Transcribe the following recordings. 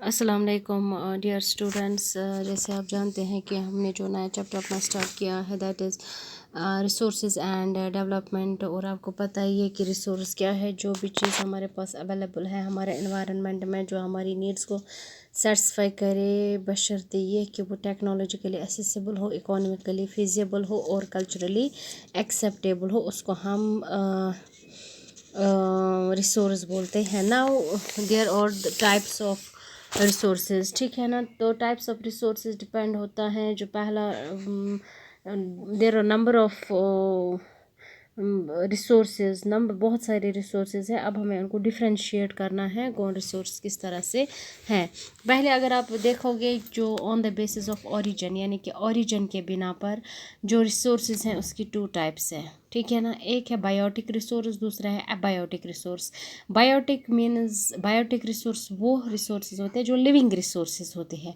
अस्सलाम वालेकुम dear students. जैसे आप जानते हैं कि हमने जो नया चैप्टर अपना स्टार्ट किया है that is resources and development. और आपको पता ही है कि रिसोर्स क्या है, जो भी चीज़ हमारे पास अवेलेबल है हमारे एनवायरनमेंट में जो हमारी नीड्स को सेटिस्फाई करे, बशर्ते ये कि वो टेक्नोलॉजिकली एसेसिबल हो, इकोनॉमिकली फिजिबल हो और कल्चरली एक्सेप्टेबल हो, उसको हम रिसोर्स बोलते हैं। Now there are the types of resources, ठीक है ना। तो टाइप्स ऑफ रिसोर्सेज डिपेंड होता है। जो पहला there are number of resources, number बहुत सारे रिसोर्सेज हैं। अब हमें उनको डिफ्रेंशिएट करना है कौन रिसोर्स किस तरह से हैं। पहले अगर आप देखोगे जो on the basis of origin, यानी कि ओरिजिन के बिना पर जो रिसोर्सेज हैं उसकी टू टाइप्स हैं, ठीक है ना। एक है बायोटिक रिसोर्स, दूसरा है abiotic resource. Biotic means biotic resource वो रिसोर्सेज होते हैं जो लिविंग रिसोर्सेज होते हैं,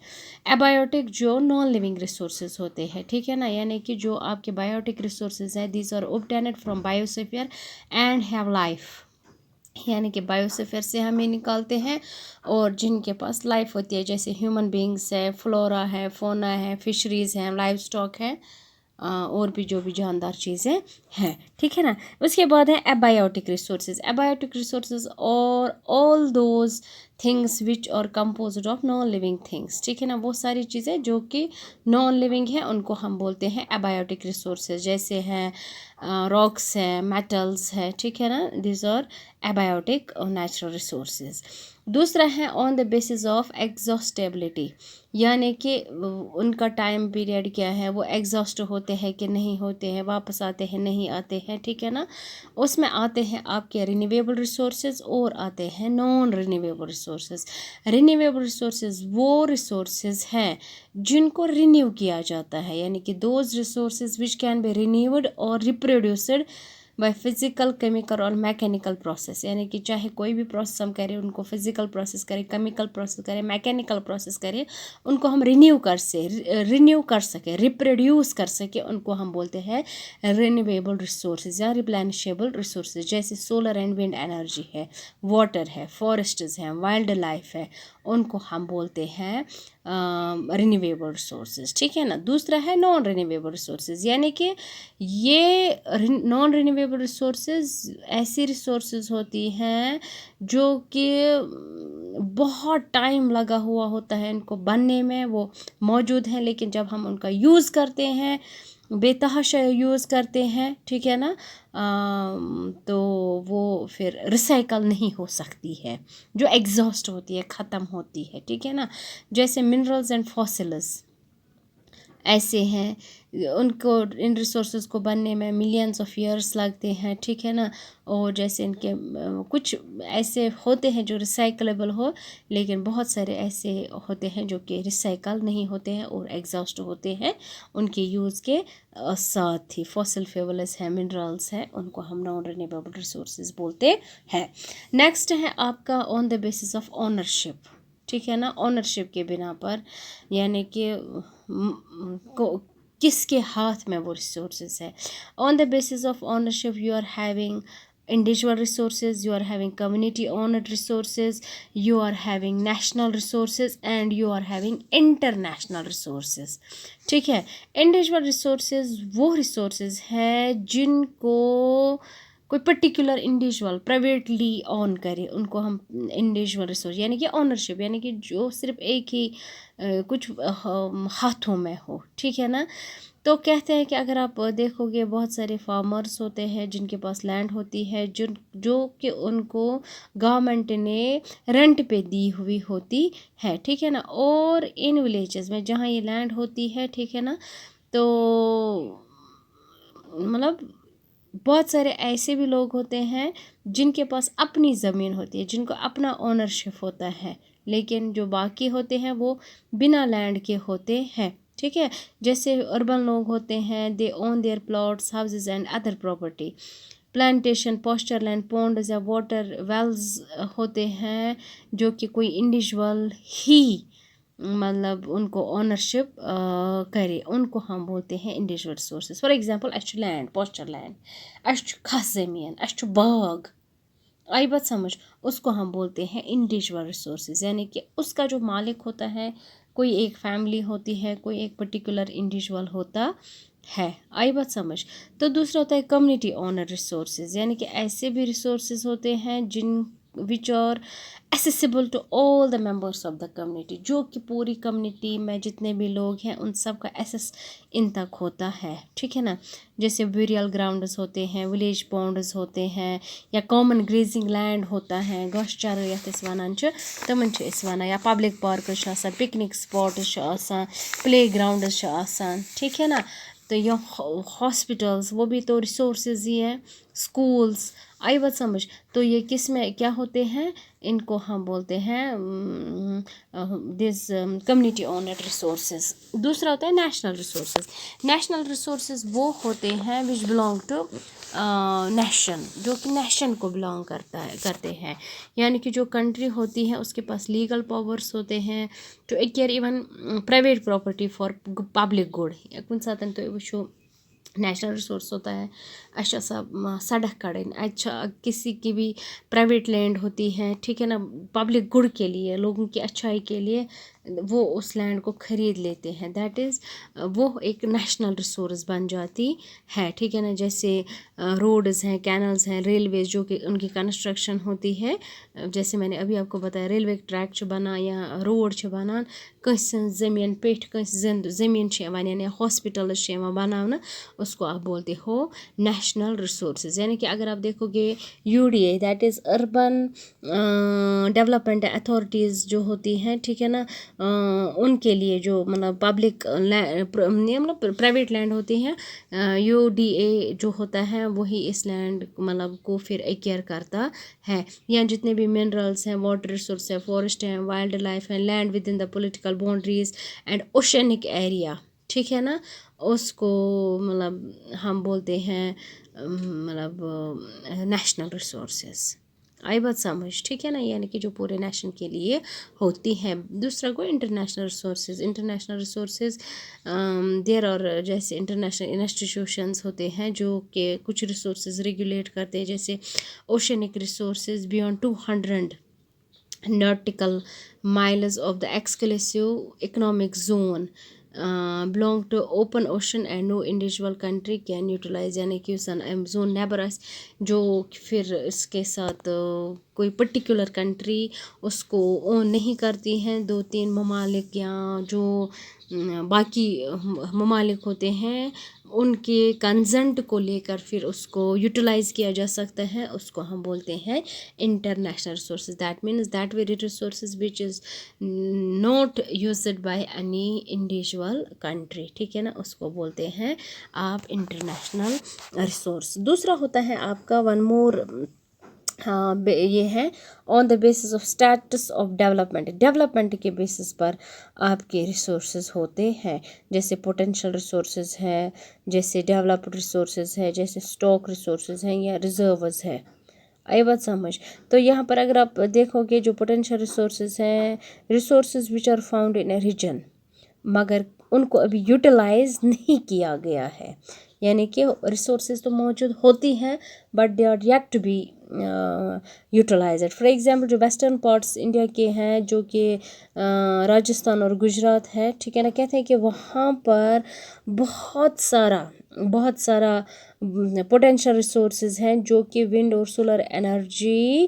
एबायोटिक जो नॉन लिविंग रिसोर्सेज होते हैं, ठीक है ना। यानी कि जो आपके बायोटिक रिसोर्सेज हैं these are obtained from biosphere and have life, यानी कि बायोस्फीयर से हमें निकालते हैं और जिनके पास लाइफ होती है, जैसे ह्यूमन बींग्स है, फ्लोरा है, फोना है, फिशरीज़ हैं, लाइव स्टॉक है, और भी जो भी जानदार चीज़ें हैं, ठीक है ना। उसके बाद है abiotic resources. Abiotic resources are all those things which are composed of non living things, ठीक है ना। वो सारी चीज़ें जो कि नॉन लिविंग हैं उनको हम बोलते हैं एबायोटिक रिसोर्सेज। जैसे हैं रॉक्स है, मेटल्स है, ठीक है ना, this are abiotic natural resources. दूसरा है on the basis of exhaustibility, यानी कि उनका टाइम पीरियड क्या है, वो एग्जॉस्ट होते हैं कि नहीं होते हैं, वापस आते हैं नहीं आते हैं, ठीक है ना। उसमें आते हैं आपके रिन्यूएबल रिसोर्सेज और आते हैं non renewable resources. Renewable resources वो रिसोर्सेज हैं जिनको रिन्यू किया जाता है, यानी कि those resources which can be renewed और रिप्रोड्यूस्ड बाय फिजिकल, केमिकल और मैकेनिकल प्रोसेस। यानी कि चाहे कोई भी प्रोसेस हम करें, उनको फिजिकल प्रोसेस करें, केमिकल प्रोसेस करें, मैकेनिकल प्रोसेस करें, उनको हम रिन्यू कर सके, रिप्रोड्यूस कर सके, उनको हम बोलते हैं रिन्यूएबल रिसोर्सेज या रिप्लेनिशेबल रिसोर्सेज। जैसे सोलर एंड विंड एनर्जी है, वाटर है, फॉरेस्ट्स हैं, वाइल्ड लाइफ है, उनको हम बोलते हैं रिन्यूएबल रिसोर्सेज, ठीक है ना। दूसरा है नॉन रिन्यूएबल रिसोर्सेज, यानी कि ये नॉन रिन्यूएबल रिसोर्सेज ऐसी रिसोर्सेज होती हैं जो कि बहुत टाइम लगा हुआ होता है इनको बनने में, वो मौजूद हैं, लेकिन जब हम उनका यूज़ करते हैं, बेतहाशा यूज़ करते हैं, ठीक है ना, तो वो फिर रिसाइकल नहीं हो सकती है, जो एग्जॉस्ट होती है, ख़त्म होती है, ठीक है ना। जैसे मिनरल्स एंड फॉसिल्स ऐसे हैं, उनको इन रिसोर्सेज को बनने में मिलियंस ऑफ ईयर्स लगते हैं, ठीक है ना। और जैसे इनके कुछ ऐसे होते हैं जो रिसाइकलेबल हो, लेकिन बहुत सारे ऐसे होते हैं जो कि रिसाइकल नहीं होते हैं और एग्जॉस्ट होते हैं उनके यूज़ के साथ ही। फॉसिल फ्यूल्स हैं, मिनरल्स हैं, उनको हम नॉन रिन्यूएबल रिसोर्सेज बोलते हैं। नेक्स्ट है आपका on the basis of ownership, ठीक है ना। ओनरशिप के बिना पर, यानी कि किसके हाथ में वो रिसोर्सेज है। On the basis of ownership you are having individual resources, you are having community owned resources, you are having national resources and you are having international resources, ठीक है। individual resources वो resources है जिनको कोई particular individual privately on करे, उनको हम individual resource, यानी कि ओनरशिप, यानी कि जो सिर्फ एक ही कुछ हाथों में हो, ठीक है ना। तो कहते हैं कि अगर आप देखोगे बहुत सारे फार्मर्स होते हैं जिनके पास लैंड होती है, जो कि उनको गवर्नमेंट ने रेंट पे दी हुई होती है, ठीक है ना। और इन विलेजेस में जहाँ ये लैंड होती है, ठीक है ना, तो मतलब बहुत सारे ऐसे भी लोग होते हैं जिनके पास अपनी ज़मीन होती है, जिनको अपना ओनरशिप होता है, लेकिन जो बाकी होते हैं वो बिना लैंड के होते हैं, ठीक है। जैसे अर्बन लोग होते हैं, they own their plots, houses and other property. Plantation, pasture land, ponds या वाटर वेल्स होते हैं जो कि कोई इंडिविजुअल ही मतलब उनको ओनरशिप करे, उनको हम बोलते हैं individual resources. For example as land, pasture land, as खस ज़मीन, अस बाग, آئی بات سمجھ. اس کو ہم بولتے ہیں انڈیویجول ریسورسز، یعنی کہ اس کا جو مالک ہوتا ہے، کوئی ایک فیملی ہوتی ہے، کوئی ایک پرٹیکولر انڈیویجول ہوتا ہے. آئی بات سمجھ. تو دوسرا ہوتا ہے کمیونٹی اونر ریسورسز، یعنی کہ ایسے بھی ریسورسز ہوتے ہیں جن which are accessible to all the members of the community، جو کہ پوری کمیونٹی میں جتنے بھی لوگ ہیں ان سب کا ایسس ان تک ہوتا ہے. ٹھیک ہے نا. جیسے بیریل گراؤنڈز ہوتے ہیں، ولیج پونڈز ہوتے ہیں، یا کامن گریزنگ لینڈ ہوتا ہے، گوشت چرٲے یَتھ أسۍ وَنان چھِ تِمن چھِ أسۍ وَنان، یا پبلک پارکٕز چھِ آسان، پکنک سپاٹٕز چھِ آسان، پلے گراؤنڈٕز چھِ آسان. ٹھیک ہے نا. تو یہ ہاسپٹلس وہ بھی تو ریسورسز ہی ہیں، اسکولس. آئی بات سمجھ. تو یہ کس میں کیا ہوتے ہیں، ان کو ہم بولتے ہیں دس کمیونٹی اونڈ ریسورسز. دوسرا ہوتا ہے نیشنل ریسورسز. نیشنل ریسورسز وہ ہوتے ہیں وچ بلانگ ٹو نیشن، جو کہ نیشن کو بلانگ کرتے ہیں، یعنی کہ جو کنٹری ہوتی ہے اس کے پاس لیگل پاورس ہوتے ہیں to acquire even private property for public good. کُنہِ ساتہٕ تُہۍ وٕچھو نیشنل ریسورس ہوتا ہے، اَسہِ چھِ آسان سڑک کڑٕنۍ، اَتہِ چھِ کسی کی بھی پرائیویٹ لینڈ ہوتی ہے. ٹھیک ہے نا. پبلک گڈ کے لیے، لوگوں کی اچھائی کے لیے وہ اس لینڈ کو خرید لیتے ہیں. دیٹ از وہ ایک نیشنل ریسورس بن جاتی ہے. ٹھیک ہے نا. جیسے روڈز ہیں، کینلز ہیں، ریلویز جو کہ ان کی کنسٹرکشن ہوتی ہے. جیسے میں نے ابھی آپ کو بتایا ریلوے ٹریک چھِ بنان یا روڈ چھِ بنان، کٲنٛسہِ ہٕنٛز زٔمیٖن پیٚٹھۍ کٲنٛسہِ زٔمیٖن چھِ یِوان یا ہاسپٹلز چھِ یِوان بناونہٕ، اس کو آپ بولتے ہو نیشنل ریسورسز. یعنی کہ اگر آپ دیکھو گے UDA that is urban development authorities جو ہوتی ہیں، ٹھیک ہے نا، ان کے لیے جو مطلب پبلک مطلب پرائیویٹ لینڈ ہوتی ہیں، UDA جو ہوتا ہے وہی اس لینڈ مطلب کو پھر ایکیئر کرتا ہے. یا جتنے بھی منرلس ہیں، واٹر ریسورس ہیں، فارسٹ ہیں، وائلڈ لائف ہیں، land within the political boundaries and oceanic area. ٹھیک ہے نا. اس کو مطلب ہم بولتے ہیں مطلب نیشنل ریسورسز. آئی بات سمجھ. ٹھیک ہے نا. یعنی کہ جو پورے نیشن کے لیے ہوتی ہیں. دوسرا کو انٹرنیشنل ریسورسز. انٹرنیشنل ریسورسز دیر اور جیسے انٹرنیشنل انسٹیٹیوشنز ہوتے ہیں جو کہ کچھ ریسورسز ریگولیٹ کرتے ہیں، جیسے oceanic resources beyond 200 nautical miles of the exclusive economic zone belong to open ocean and no individual country can utilize. یعنی کہ یُس زَن اَمہِ زون نیبر آسہِ، جو پھر اس کے ساتھ کوئی پرٹیکولر کنٹری اس کو اون نہیں کرتی ہیں. 2-3 ممالک یا جو باقی ممالک ہوتے ہیں ان کے کنزنٹ کو لے کر پھر اس کو یوٹیلائز کیا جا سکتا ہے. اس کو ہم بولتے ہیں international resources. That means that very resources which is not used by any individual country. ٹھیک ہے نا. اس کو بولتے ہیں آپ انٹرنیشنل ریسورس. دوسرا ہوتا ہے آپ کا ون مور یہ ہے on the basis of status of development. Development کے بیسس پر آپ کے ریسورسز ہوتے ہیں، جیسے پوٹینشیل ریسورسز ہے، جیسے ڈیولپڈ ریسورسز ہے، جیسے اسٹاک ریسورسز ہیں یا ریزروز ہے. آئی بات سمجھ. تو یہاں پر اگر آپ دیکھو گے جو پوٹینشیل ریسورسز ہیں، resources which are found in a region, مگر ان کو ابھی یوٹیلائز نہیں کیا گیا ہے. یعنی کہ ریسورسز تو موجود ہوتی ہیں but they are yet to be utilized. For example جو ویسٹرن پارٹس انڈیا کے ہیں، جو کہ راجستھان اور گجرات ہے، ٹھیک ہے نا، کہتے ہیں کہ وہاں پر بہت سارا پوٹینشیل ریسورسز ہیں جو کہ ونڈ اور سولر انرجی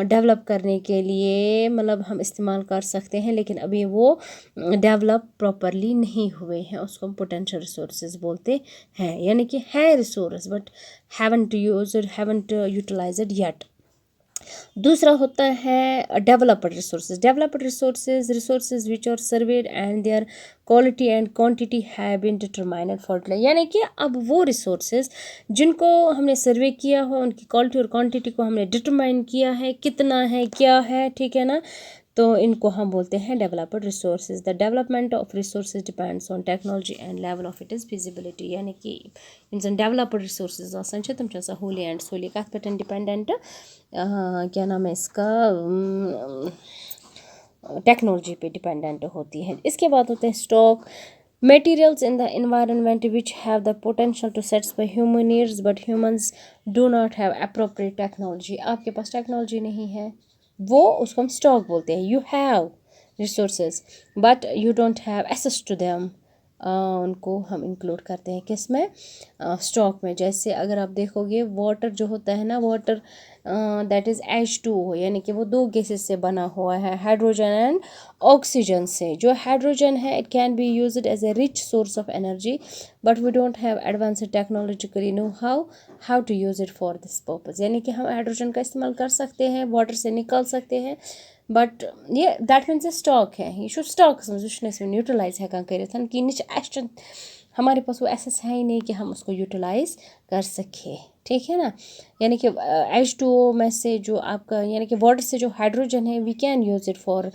ڈیولپ کرنے کے لیے مطلب ہم استعمال کر سکتے ہیں، لیکن ابھی وہ ڈیولپ پراپرلی نہیں ہوئے ہیں. اس کو ہم پوٹینشیل ریسورسز بولتے ہیں. یعنی کہ ہے resource but haven't utilised yet. دوسرا ہوتا ہے developed resources. Developed resources which are surveyed and their quality and quantity have been determined for. یعنی کہ اب وہ ریسورسز جن کو ہم نے سروے کیا ہو، ان کی کوالٹی اور کوانٹٹی کو ہم نے ڈٹرمائن کیا ہے، کتنا ہے، کیا ہے. ٹھیک ہے نا. تو ان کو ہم بولتے ہیں developed resources. The development of resources depends on technology and level of it is feasibility. یعنی کہ یِم زَن ڈیولپڈ ریسورسز آسان چھِ تِم چھِ آسان ہولی اینڈ سولی کَتھ پٮ۪ٹھ ڈِپٮ۪نڈنٹ، کیا نام ہے اس کا، ٹیکنالوجی پہ ڈپینڈنٹ ہوتی ہے. اس کے بعد ہوتے ہیں stock. Materials in the environment which have the potential to satisfy human needs but humans do not have appropriate technology. आपके पास टेक्नोलॉजी नहीं है, वो उसको हम स्टॉक बोलते हैं. You have resources but you don't have access to them. उनको हम इंक्लूड करते हैं किस में, स्टॉक में. जैसे अगर आप देखोगे वाटर जो होता है ना, वाटर दैट इज़ H2O, यानी कि वो दो गैसेस से बना हुआ है, हाइड्रोजन एंड ऑक्सीजन से. जो हाइड्रोजन है it can be used as a rich source of energy but we don't have advanced technologically know how to use it for this purpose. यानी कि हम हाइड्रोजन का इस्तेमाल कर सकते हैं, वाटर से निकाल सकते हैं, बट ये दैट मीन्स स्टॉक है. ये छो स्टॉक यूटिलाइज हेकान करित कि यह हमारे पास वो एसेस है ही नहीं कि हम उसको यूटिलाइज कर सकें. ठीक है ना. यानी कि H2O में से जो आपका यानी कि वाटर से जो हाइड्रोजन है we can use it for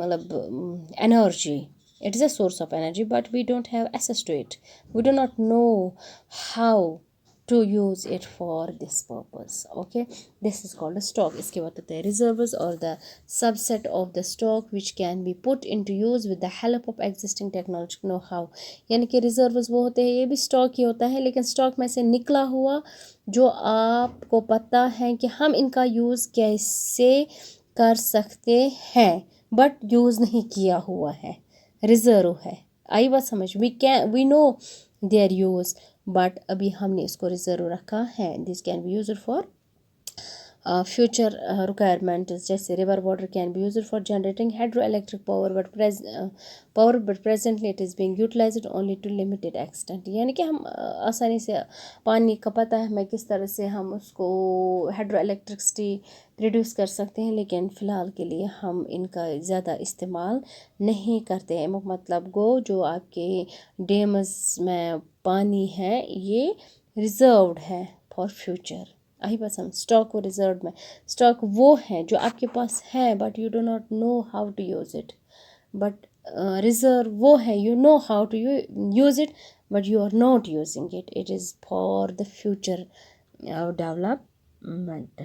मतलब energy. It is a source of energy but we don't have access to it. We do not know how to use it for this purpose. Okay, this is called a stock. इसके बाद होते हैं reserves or the subset of the stock which can be put into use with the help of existing technological know-how. यानी कि reserves वो होते हैं, ये भी stock ही होता है लेकिन stock में से निकला हुआ जो आपको पता है कि हम इनका यूज़ कैसे कर सकते हैं बट यूज़ नहीं किया हुआ है, रिज़र्व है. आई बात समझ. We know their use but अभी हमने इसको रिज़र्व रखा है. This can be used for future requirement. जैसे river water can be used for generating hydro electric power but presently it is being utilised only to limited extent. यानी कि हम आसानी से पानी का पता है हमें किस तरह से हम उसको हाइड्रो इलेक्ट्रिसिटी प्रोड्यूस कर सकते हैं लेकिन फ़िलहाल के लिए हम इनका ज़्यादा इस्तेमाल नहीं करते हैं. मतलब गो जो आपके डैम्स में पानी है ये रिज़र्व्ड है फॉर फ्यूचर. आई बस हम स्टॉक और रिज़र्व में स्टॉक वो है जो आपके पास है but you do not know how to use it. But reserve वो है you know how to use it but you are not using it. It is for the future development.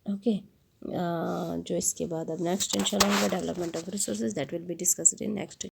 Okay. जो इसके बाद अब नेक्स्ट इंशाल्लाह होगा development of resources that will be discussed in next.